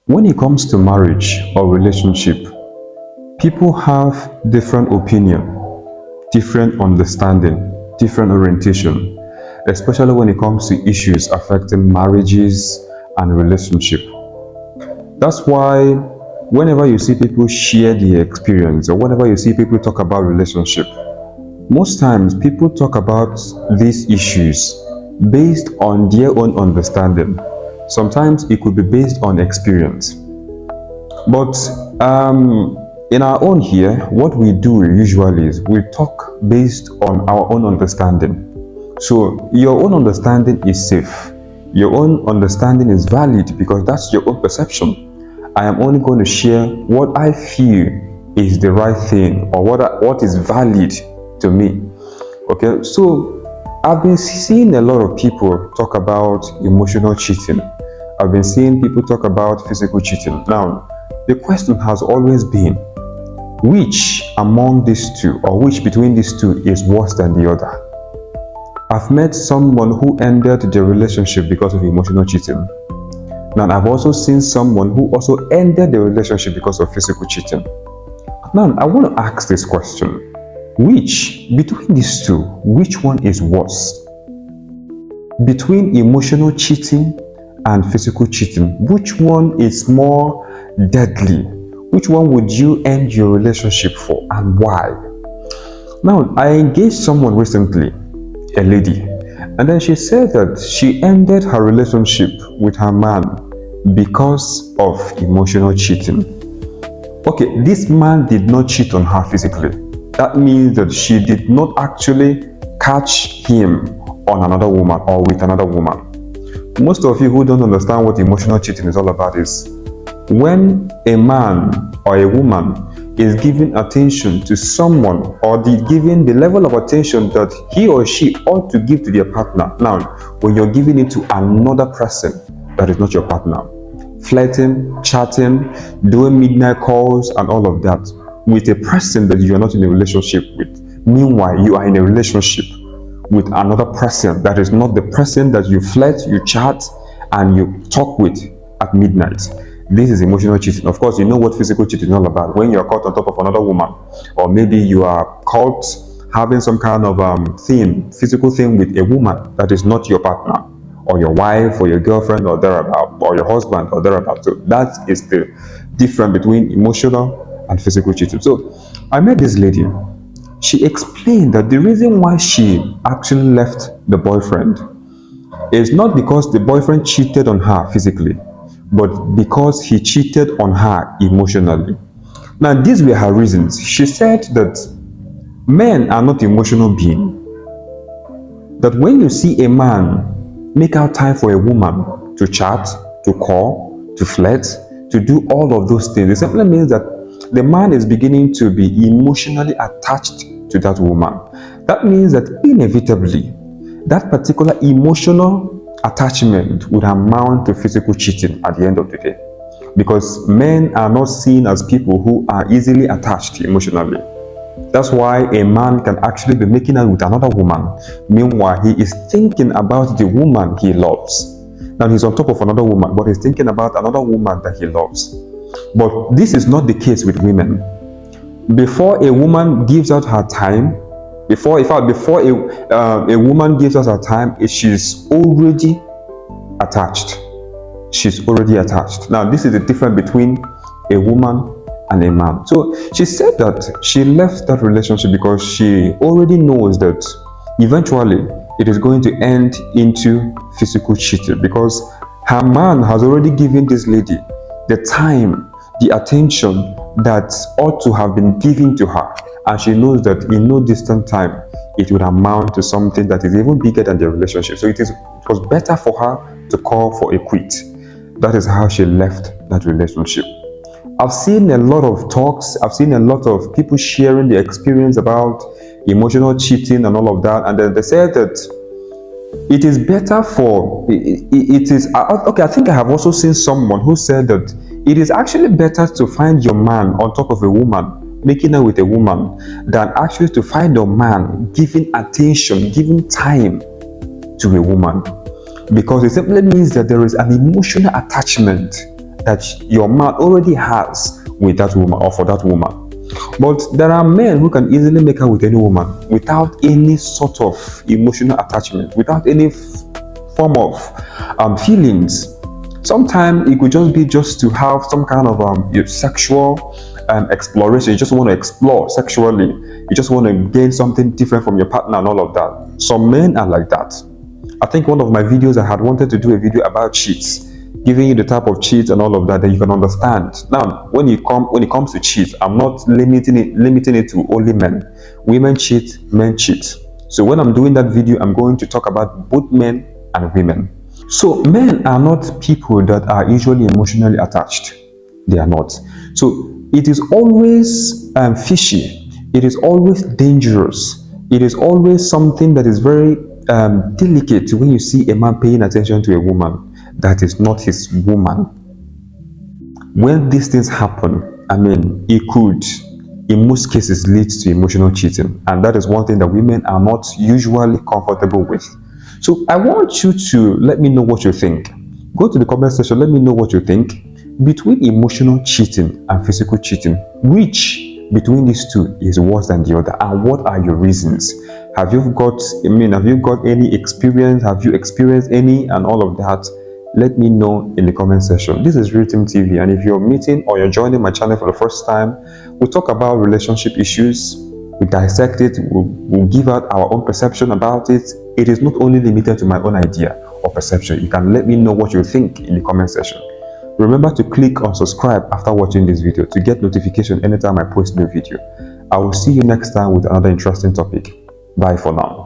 When it comes to marriage or relationship, people have different opinion, different understanding, different orientation, especially when it comes to issues affecting marriages and relationship. That's why whenever you see people share their experience or whenever you see people talk about relationship, most times people talk about these issues based on their own understanding. Sometimes it could be based on experience. But in our own here, what we do usually is we talk based on our own understanding. So your own understanding is safe. Your own understanding is valid because that's your own perception. I am only going to share what I feel is the right thing or what is valid to me. Okay, so I've been seeing a lot of people talk about emotional cheating. I've been seeing people talk about physical cheating. Now, the question has always been, which among these two or which between these two is worse than the other? I've met someone who ended the relationship because of emotional cheating. Now, I've also seen someone who also ended the relationship because of physical cheating. Now, I want to ask this question. Which, between these two, which one is worse? Between emotional cheating and physical cheating, which one is more deadly? Which one would you end your relationship for and why? Now, I engaged someone recently, a lady, and then she said that she ended her relationship with her man because of emotional cheating. Okay, this man did not cheat on her physically. That means that she did not actually catch him on another woman or with another woman. Most of you who don't understand what emotional cheating is all about is when a man or a woman is giving attention to someone or giving the level of attention that he or she ought to give to their partner. Now, when you're giving it to another person that is not your partner, flirting, chatting, doing midnight calls and all of that with a person that you are not in a relationship with. Meanwhile, you are in a relationship with another person that is not the person that you flirt, you chat, and you talk with at midnight. This is emotional cheating. Of course, you know what physical cheating is all about. When you are caught on top of another woman, or maybe you are caught having some kind of physical thing with a woman that is not your partner, or your wife, or your girlfriend, or thereabout, or your husband, or thereabout. So that is the difference between emotional and physical cheating. So I met this lady. She explained that the reason why she actually left the boyfriend is not because the boyfriend cheated on her physically, but because he cheated on her emotionally. Now, these were her reasons. She said that men are not emotional beings. That when you see a man make out time for a woman to chat, to call, to flirt, to do all of those things, it simply means that the man is beginning to be emotionally attached to that woman. That means that inevitably, that particular emotional attachment would amount to physical cheating at the end of the day. Because men are not seen as people who are easily attached emotionally. That's why a man can actually be making out with another woman. Meanwhile, he is thinking about the woman he loves. Now, he's on top of another woman, but he's thinking about another woman that he loves. But this is not the case with women. Before a woman gives out her time, before a woman gives us her time, she's already attached. She's already attached. Now, this is the difference between a woman and a man. So she said that she left that relationship because she already knows that eventually it is going to end into physical cheating, because her man has already given this lady the time, the attention that ought to have been given to her, and she knows that in no distant time it would amount to something that is even bigger than the relationship. So it was better for her to call for a quit. That is how she left that relationship. I've seen a lot of talks, I've seen a lot of people sharing their experience about emotional cheating and all of that, and then they said that it is better for, okay, I think I have also seen someone who said that it is actually better to find your man on top of a woman, making out with a woman, than actually to find your man giving attention, giving time to a woman. Because it simply means that there is an emotional attachment that your man already has with that woman or for that woman. But there are men who can easily make out with any woman without any sort of emotional attachment, without any form of feelings. Sometimes it could just be just to have some kind of sexual exploration. You just want to explore sexually. You just want to gain something different from your partner and all of that. Some men are like that. I think one of my videos, I had wanted to do a video about cheats, giving you the type of cheats and all of that you can understand. Now, when it comes to cheat, I'm not limiting it to only men. Women cheat, men cheat. So when I'm doing that video, I'm going to talk about both men and women. So men are not people that are usually emotionally attached. They are not. So it is always fishy. It is always dangerous. It is always something that is very delicate when you see a man paying attention to a woman that is not his woman. When these things happen, it could, in most cases, lead to emotional cheating. And that is one thing that women are not usually comfortable with. So I want you to let me know what you think. Go to the comment section, let me know what you think. Between emotional cheating and physical cheating, which between these two is worse than the other, and what are your reasons? Have you got any experience? Have you experienced any and all of that? Let me know in the comment section. This is Real Team TV, and if you're meeting or you're joining my channel for the first time, we talk about relationship issues, we dissect it, we'll give out our own perception about it. It is not only limited to my own idea or perception. You can let me know what you think in the comment section. Remember to click on subscribe after watching this video to get notification anytime I post a new video. I will see you next time with another interesting topic. Bye for now.